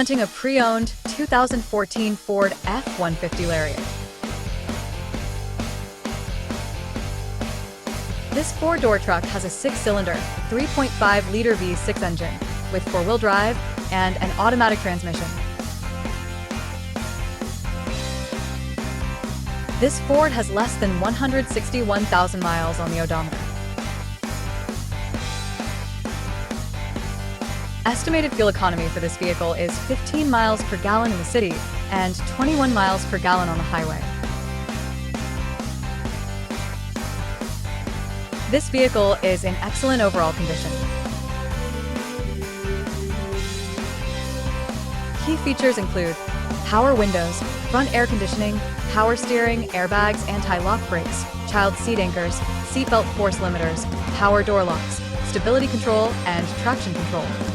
Presenting a pre-owned 2014 Ford F-150 Lariat. This four-door truck has a 6-cylinder, 3.5-liter V6 engine with 4-wheel drive and an automatic transmission. This Ford has less than 161,000 miles on the odometer. Estimated fuel economy for this vehicle is 15 miles per gallon in the city and 21 miles per gallon on the highway. This vehicle is in excellent overall condition. Key features include power windows, front air conditioning, power steering, airbags, anti-lock brakes, child seat anchors, seatbelt force limiters, power door locks, stability control, and traction control.